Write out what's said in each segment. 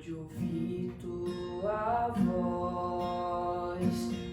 de ouvir tua voz,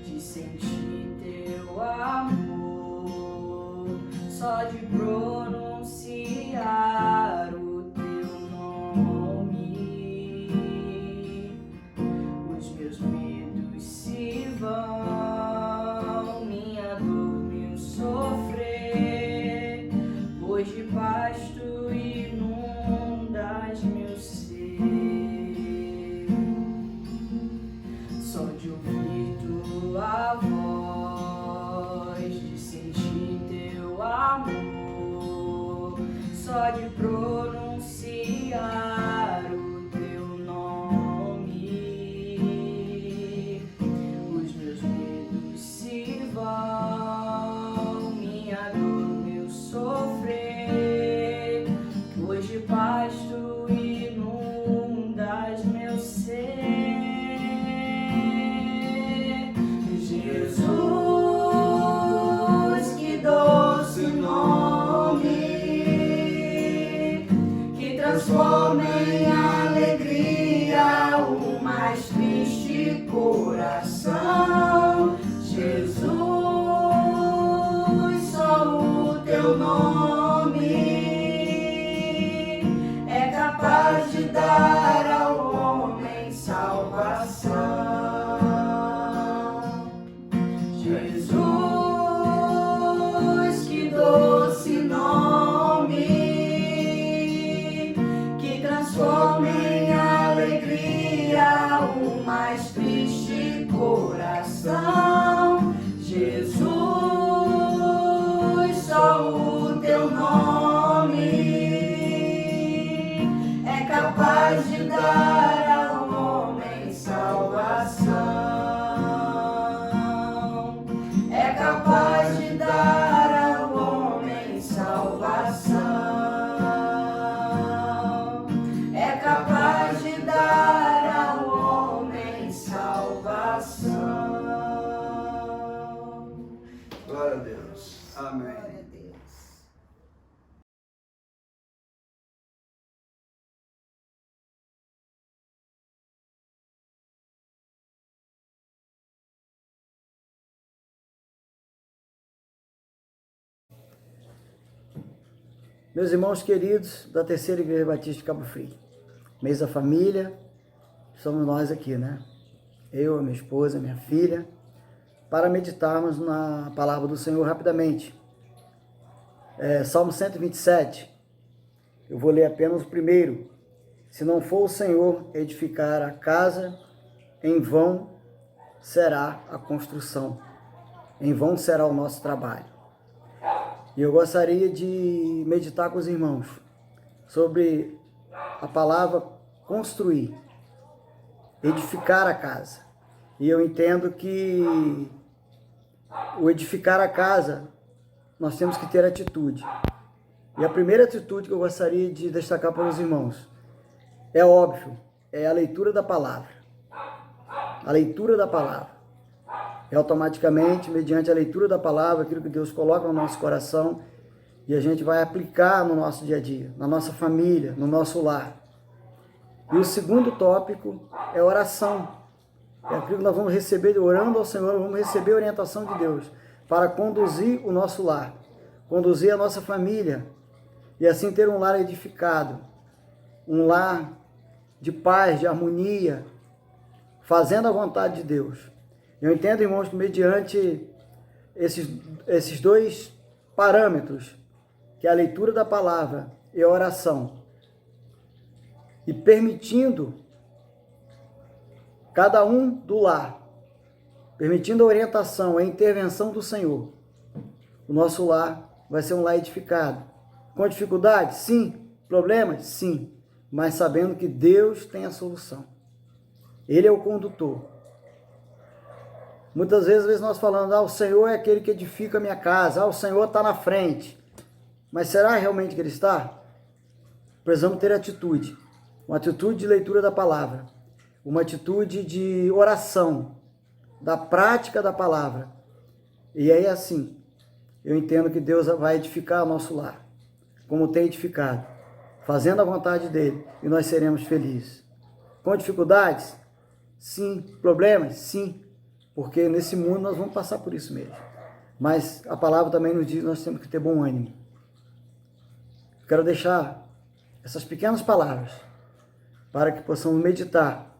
de sentir teu amor, só de pronunciar o teu nome, os meus medos se vão, minha dor, meu sofrer, pois de paz tu inundas meu ser. Só de ouvir tua voz, de sentir teu amor, só de pronunciar o teu nome, os meus medos se vão, minha dor, meu sofrer, pois de paz tu inundas meu ser. Jesus, que doce nome, que transforma em alegria o mais triste coração. Jesus, só o teu nome é capaz de dar ao homem salvação. Jesus, que doce nome, que transforma em alegria o mais triste coração. Jesus, só o teu nome é capaz de dar ao homem salvação. É capaz de dar ao homem salvação. É capaz de dar ao homem salvação. Glória a Deus. Amém. Glória a Deus. Meus irmãos queridos da Terceira Igreja Batista de Cabo Frio, mês da família, somos nós aqui, né? Eu, a minha esposa, a minha filha, para meditarmos na palavra do Senhor rapidamente. Salmo 127, eu vou ler apenas o primeiro. Se não for o Senhor edificar a casa, em vão será a construção, em vão será o nosso trabalho. E eu gostaria de meditar com os irmãos sobre a palavra construir, edificar a casa. E eu entendo que o edificar a casa, nós temos que ter atitude. E a primeira atitude que eu gostaria de destacar para os irmãos, é óbvio, é a leitura da palavra. A leitura da palavra. É automaticamente, mediante a leitura da palavra, aquilo que Deus coloca no nosso coração, e a gente vai aplicar no nosso dia a dia, na nossa família, no nosso lar. E o segundo tópico é oração. É aquilo que nós vamos receber, orando ao Senhor, vamos receber a orientação de Deus para conduzir o nosso lar, conduzir a nossa família, e assim ter um lar edificado, um lar de paz, de harmonia, fazendo a vontade de Deus. Eu entendo, irmãos, que mediante esses dois parâmetros, que é a leitura da palavra e a oração, e permitindo cada um do lar, permitindo a orientação, a intervenção do Senhor, o nosso lar vai ser um lar edificado. Com dificuldades? Sim. Problemas? Sim. Mas sabendo que Deus tem a solução. Ele é o condutor. Muitas vezes nós falamos, o Senhor é aquele que edifica a minha casa, o Senhor está na frente. Mas será realmente que Ele está? Precisamos ter atitude, uma atitude de leitura da palavra, uma atitude de oração, da prática da palavra. E aí assim, eu entendo que Deus vai edificar o nosso lar, como tem edificado, fazendo a vontade dEle, e nós seremos felizes. Com dificuldades? Sim. Problemas? Sim. Porque nesse mundo nós vamos passar por isso mesmo. Mas a palavra também nos diz que nós temos que ter bom ânimo. Quero deixar essas pequenas palavras para que possamos meditar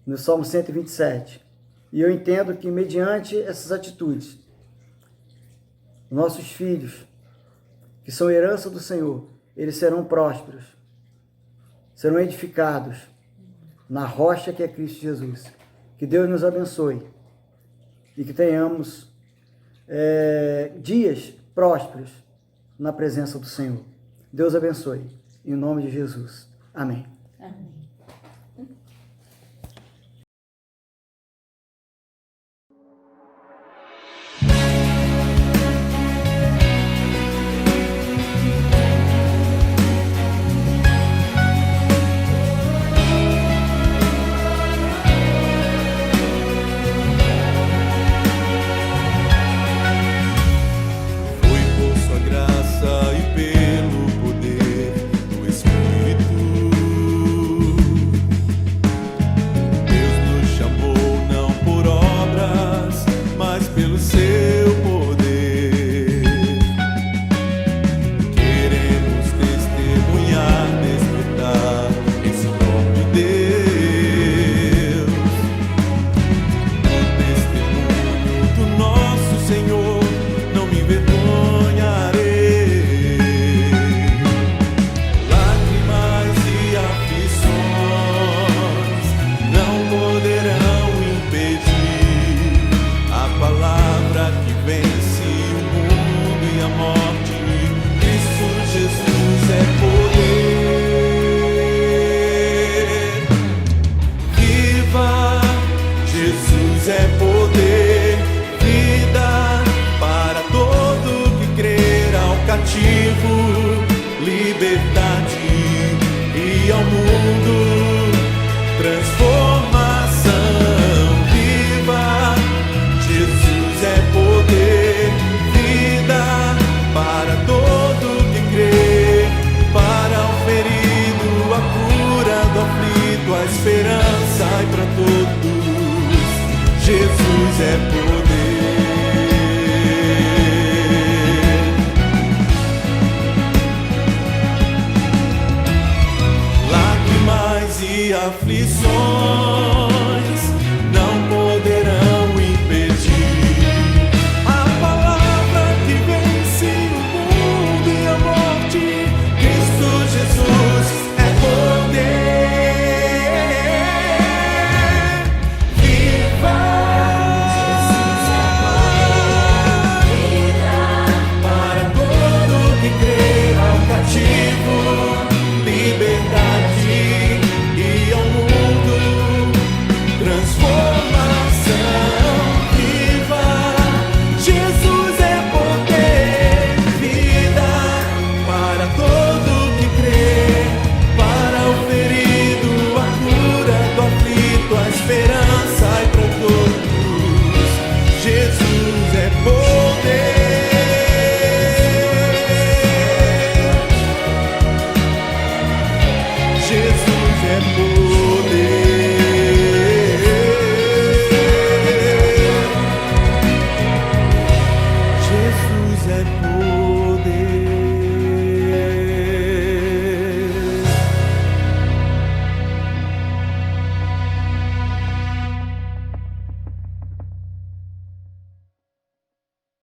no Salmo 127. E eu entendo que mediante essas atitudes, nossos filhos, que são herança do Senhor, eles serão prósperos, serão edificados na rocha que é Cristo Jesus. Que Deus nos abençoe e que tenhamos dias prósperos na presença do Senhor. Deus abençoe. Em nome de Jesus. Amém. Amém. Jesus é poder. Lágrimas e aflições não poderão impedir a palavra que vence o mundo e a morte. Cristo Jesus é poder.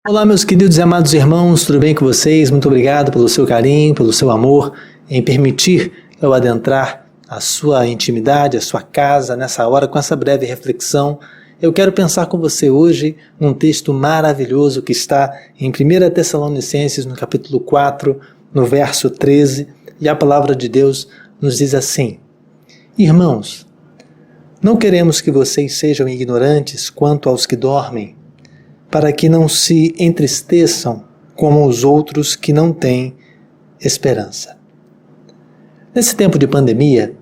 Olá, meus queridos e amados irmãos, tudo bem com vocês? Muito obrigado pelo seu carinho, pelo seu amor, em permitir eu adentrar a sua intimidade, a sua casa, nessa hora, com essa breve reflexão. Eu quero pensar com você hoje num texto maravilhoso que está em 1 Tessalonicenses, no capítulo 4, no verso 13, e a palavra de Deus nos diz assim: Irmãos, não queremos que vocês sejam ignorantes quanto aos que dormem, para que não se entristeçam como os outros que não têm esperança. Nesse tempo de pandemia,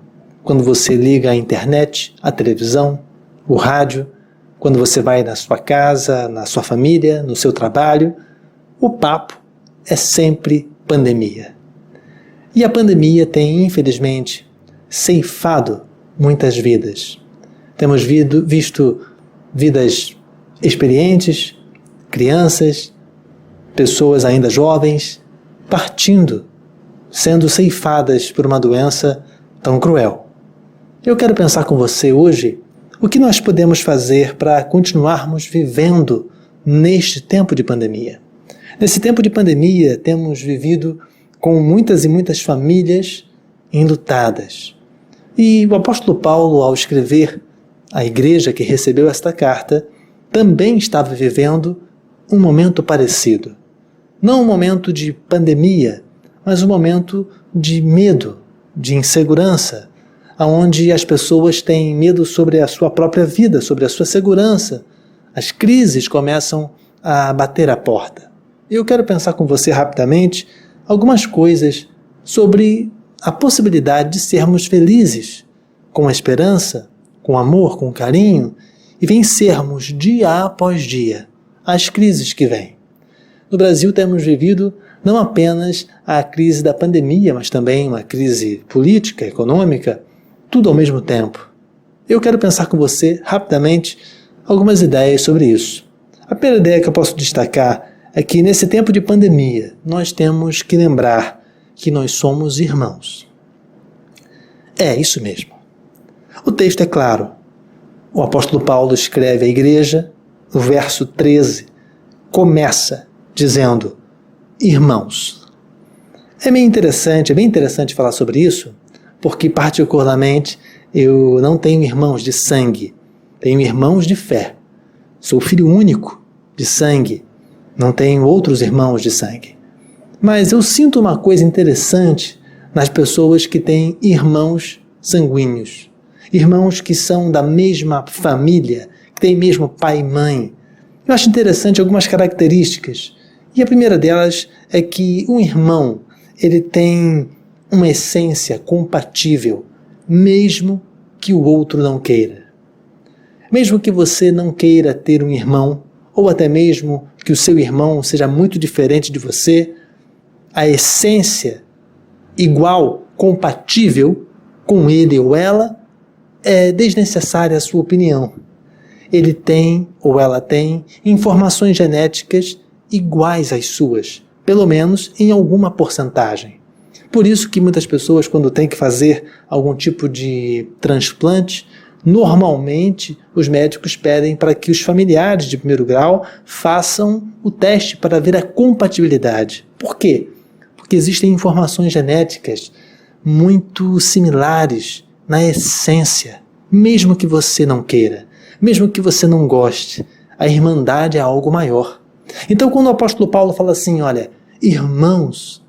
quando você liga a internet, a televisão, o rádio, quando você vai na sua casa, na sua família, no seu trabalho, o papo é sempre pandemia. E a pandemia tem, infelizmente, ceifado muitas vidas. Temos visto vidas experientes, crianças, pessoas ainda jovens, partindo, sendo ceifadas por uma doença tão cruel. Eu quero pensar com você hoje o que nós podemos fazer para continuarmos vivendo neste tempo de pandemia. Nesse tempo de pandemia, temos vivido com muitas e muitas famílias enlutadas. E o apóstolo Paulo, ao escrever à igreja que recebeu esta carta, também estava vivendo um momento parecido. Não um momento de pandemia, mas um momento de medo, de insegurança, onde as pessoas têm medo sobre a sua própria vida, sobre a sua segurança. As crises começam a bater à porta. Eu quero pensar com você rapidamente algumas coisas sobre a possibilidade de sermos felizes, com esperança, com amor, com carinho, e vencermos dia após dia as crises que vêm. No Brasil temos vivido não apenas a crise da pandemia, mas também uma crise política, econômica, tudo ao mesmo tempo. Eu quero pensar com você rapidamente algumas ideias sobre isso. A primeira ideia que eu posso destacar é que nesse tempo de pandemia nós temos que lembrar que nós somos irmãos. É isso mesmo. O texto é claro. O apóstolo Paulo escreve à igreja, no verso 13, começa dizendo: irmãos. É bem interessante falar sobre isso, porque particularmente eu não tenho irmãos de sangue, tenho irmãos de fé. Sou filho único de sangue, não tenho outros irmãos de sangue. Mas eu sinto uma coisa interessante nas pessoas que têm irmãos sanguíneos, irmãos que são da mesma família, que têm mesmo pai e mãe. Eu acho interessante algumas características, e a primeira delas é que um irmão, ele tem uma essência compatível, mesmo que o outro não queira. Mesmo que você não queira ter um irmão, ou até mesmo que o seu irmão seja muito diferente de você, a essência igual, compatível com ele ou ela, é desnecessária a sua opinião. Ele tem ou ela tem informações genéticas iguais às suas, pelo menos em alguma porcentagem. Por isso que muitas pessoas, quando têm que fazer algum tipo de transplante, normalmente os médicos pedem para que os familiares de primeiro grau façam o teste para ver a compatibilidade. Por quê? Porque existem informações genéticas muito similares na essência, mesmo que você não queira, mesmo que você não goste, a irmandade é algo maior. Então, quando o apóstolo Paulo fala assim, olha, irmãos,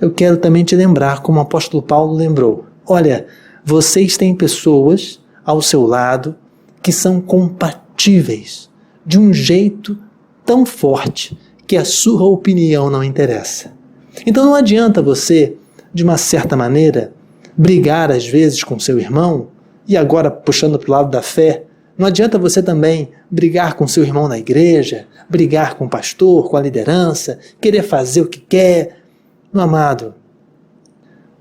eu quero também te lembrar como o apóstolo Paulo lembrou. Olha, vocês têm pessoas ao seu lado que são compatíveis de um jeito tão forte que a sua opinião não interessa. Então não adianta você, de uma certa maneira, brigar às vezes com seu irmão, e agora puxando para o lado da fé, não adianta você também brigar com seu irmão na igreja, brigar com o pastor, com a liderança, querer fazer o que quer. Meu amado,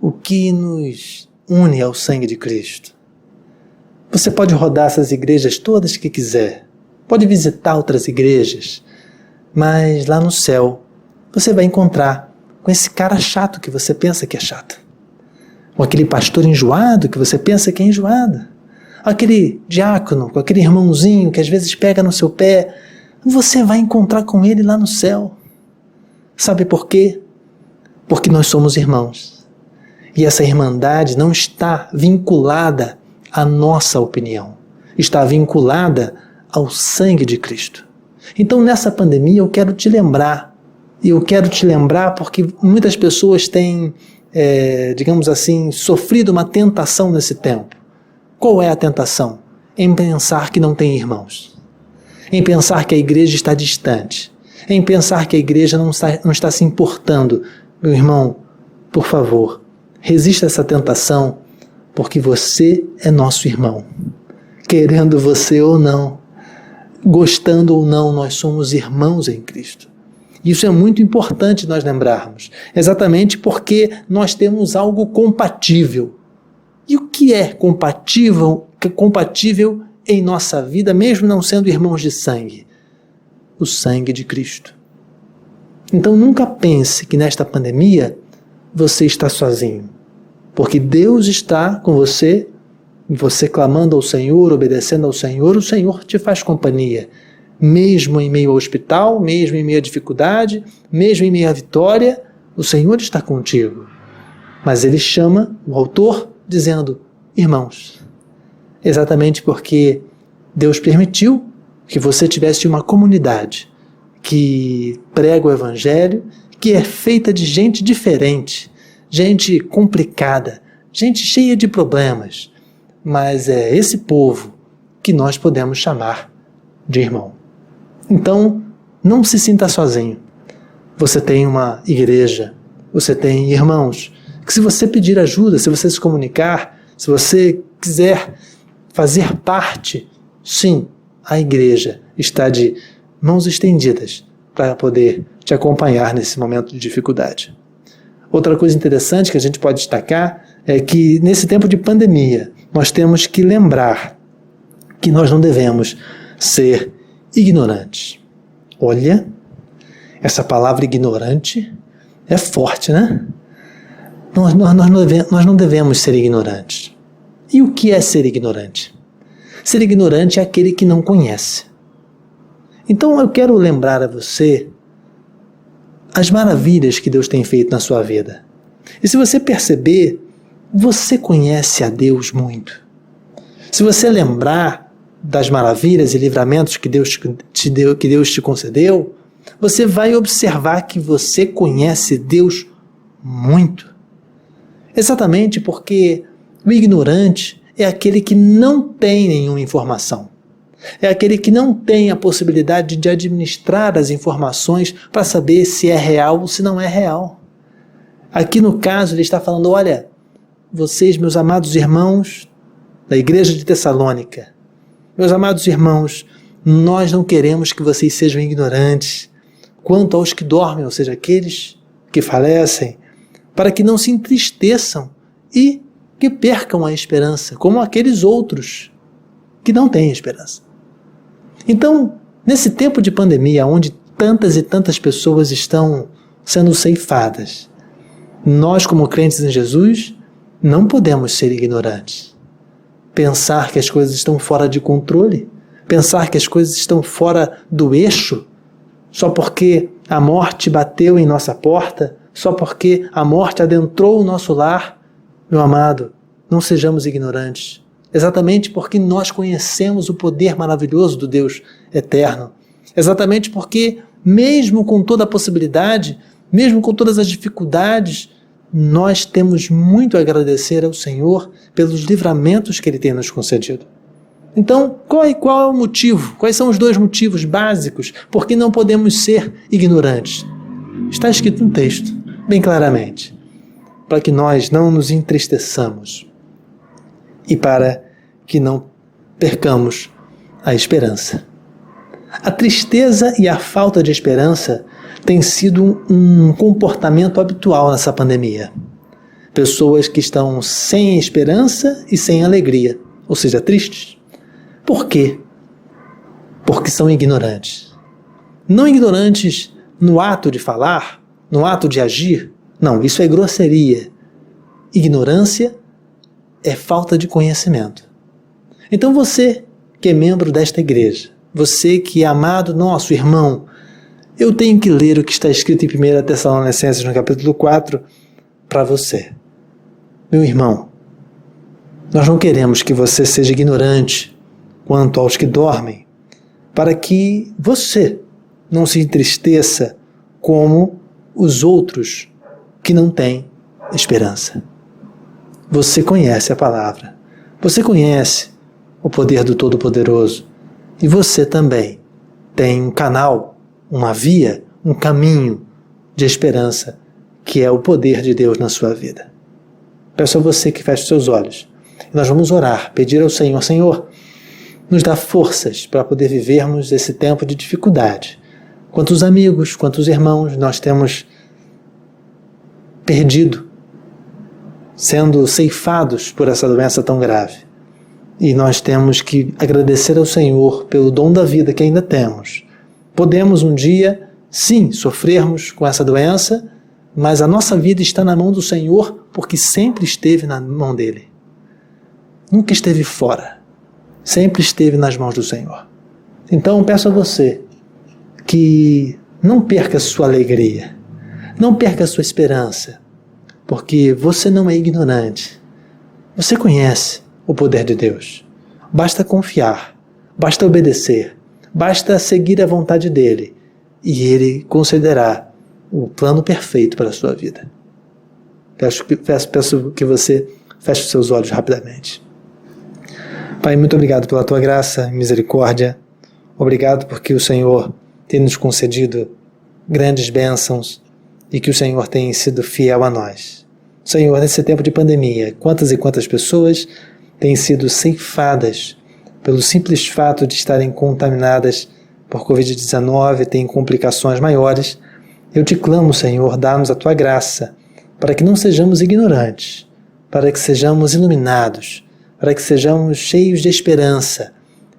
o que nos une ao sangue de Cristo? Você pode rodar essas igrejas todas que quiser, pode visitar outras igrejas, mas lá no céu você vai encontrar com esse cara chato que você pensa que é chato, com aquele pastor enjoado que você pensa que é enjoado, aquele diácono, com aquele irmãozinho que às vezes pega no seu pé, você vai encontrar com ele lá no céu. Sabe por quê? Porque nós somos irmãos. E essa irmandade não está vinculada à nossa opinião, está vinculada ao sangue de Cristo. Então nessa pandemia eu quero te lembrar, e eu quero te lembrar porque muitas pessoas têm, digamos assim, sofrido uma tentação nesse tempo. Qual é a tentação? Em pensar que não tem irmãos, em pensar que a igreja está distante, em pensar que a igreja não está se importando. Meu irmão, por favor, resista a essa tentação, porque você é nosso irmão. Querendo você ou não, gostando ou não, nós somos irmãos em Cristo. Isso é muito importante nós lembrarmos, exatamente porque nós temos algo compatível. E o que é compatível em nossa vida, mesmo não sendo irmãos de sangue? O sangue de Cristo. Então nunca pense que nesta pandemia você está sozinho, porque Deus está com você, você clamando ao Senhor, obedecendo ao Senhor, o Senhor te faz companhia, mesmo em meio ao hospital, mesmo em meio à dificuldade, mesmo em meio à vitória, o Senhor está contigo. Mas Ele chama o autor dizendo, irmãos, exatamente porque Deus permitiu que você tivesse uma comunidade que prega o Evangelho, que é feita de gente diferente, gente complicada, gente cheia de problemas, mas é esse povo que nós podemos chamar de irmão. Então, não se sinta sozinho. Você tem uma igreja, você tem irmãos, que se você pedir ajuda, se você se comunicar, se você quiser fazer parte, sim, a igreja está de mãos estendidas para poder te acompanhar nesse momento de dificuldade. Outra coisa interessante que a gente pode destacar é que nesse tempo de pandemia nós temos que lembrar que nós não devemos ser ignorantes. Olha, essa palavra ignorante é forte, né? Nós não devemos ser ignorantes. E o que é ser ignorante? Ser ignorante é aquele que não conhece. Então eu quero lembrar a você as maravilhas que Deus tem feito na sua vida. E se você perceber, você conhece a Deus muito. Se você lembrar das maravilhas e livramentos que Deus te concedeu, você vai observar que você conhece Deus muito. Exatamente porque o ignorante é aquele que não tem nenhuma informação. É aquele que não tem a possibilidade de administrar as informações para saber se é real ou se não é real. Aqui no caso ele está falando, olha, vocês, meus amados irmãos da igreja de Tessalônica, meus amados irmãos, nós não queremos que vocês sejam ignorantes quanto aos que dormem, ou seja, aqueles que falecem, para que não se entristeçam e que percam a esperança, como aqueles outros que não têm esperança. Então, nesse tempo de pandemia, onde tantas e tantas pessoas estão sendo ceifadas, nós, como crentes em Jesus, não podemos ser ignorantes. Pensar que as coisas estão fora de controle, pensar que as coisas estão fora do eixo, só porque a morte bateu em nossa porta, só porque a morte adentrou o nosso lar. Meu amado, não sejamos ignorantes. Exatamente porque nós conhecemos o poder maravilhoso do Deus eterno. Exatamente porque, mesmo com toda a possibilidade, mesmo com todas as dificuldades, nós temos muito a agradecer ao Senhor pelos livramentos que Ele tem nos concedido. Então, qual é o motivo? Quais são os dois motivos básicos por que não podemos ser ignorantes? Está escrito no texto, bem claramente, para que nós não nos entristeçamos e para que não percamos a esperança. A tristeza e a falta de esperança tem sido um comportamento habitual nessa pandemia. Pessoas que estão sem esperança e sem alegria, ou seja, tristes. Por quê? Porque são ignorantes. Não ignorantes no ato de falar, no ato de agir. Não, isso é grosseria. Ignorância é falta de conhecimento. Então você que é membro desta igreja, você que é amado nosso irmão, eu tenho que ler o que está escrito em 1 Tessalonicenses no capítulo 4 para você. Meu irmão, nós não queremos que você seja ignorante quanto aos que dormem, para que você não se entristeça como os outros que não têm esperança. Você conhece a palavra, você conhece o poder do Todo-Poderoso e você também tem um canal, uma via, um caminho de esperança que é o poder de Deus na sua vida. Peço a você que feche seus olhos. Nós vamos orar, pedir ao Senhor, Senhor, nos dá forças para poder vivermos esse tempo de dificuldade. Quantos amigos, quantos irmãos nós temos perdido sendo ceifados por essa doença tão grave. E nós temos que agradecer ao Senhor pelo dom da vida que ainda temos. Podemos um dia, sim, sofrermos com essa doença, mas a nossa vida está na mão do Senhor porque sempre esteve na mão dele. Nunca esteve fora. Sempre esteve nas mãos do Senhor. Então peço a você que não perca a sua alegria, não perca a sua esperança, porque você não é ignorante. Você conhece o poder de Deus. Basta confiar, basta obedecer, basta seguir a vontade dele e ele concederá o plano perfeito para a sua vida. Peço que você feche os seus olhos rapidamente. Pai, muito obrigado pela tua graça e misericórdia. Obrigado porque o Senhor tem nos concedido grandes bênçãos e que o Senhor tem sido fiel a nós. Senhor, nesse tempo de pandemia, quantas e quantas pessoas têm sido ceifadas pelo simples fato de estarem contaminadas por Covid-19, têm complicações maiores. Eu te clamo, Senhor, dá-nos a tua graça para que não sejamos ignorantes, para que sejamos iluminados, para que sejamos cheios de esperança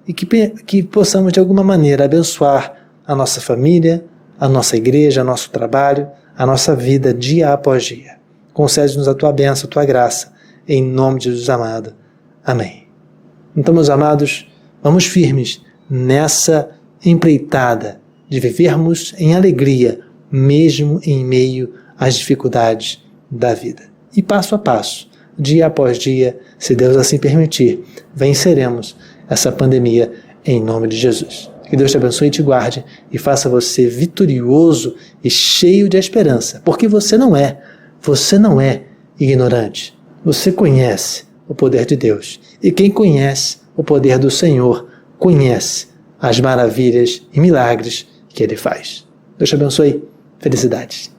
e que possamos de alguma maneira abençoar a nossa família, a nossa igreja, o nosso trabalho, a nossa vida dia após dia. Concede-nos a tua bênção, a tua graça, em nome de Jesus amado. Amém. Então, meus amados, vamos firmes nessa empreitada de vivermos em alegria, mesmo em meio às dificuldades da vida. E passo a passo, dia após dia, se Deus assim permitir, venceremos essa pandemia em nome de Jesus. Que Deus te abençoe e te guarde e faça você vitorioso e cheio de esperança, porque você não é ignorante. Você conhece o poder de Deus. E quem conhece o poder do Senhor, conhece as maravilhas e milagres que Ele faz. Deus te abençoe. Felicidades.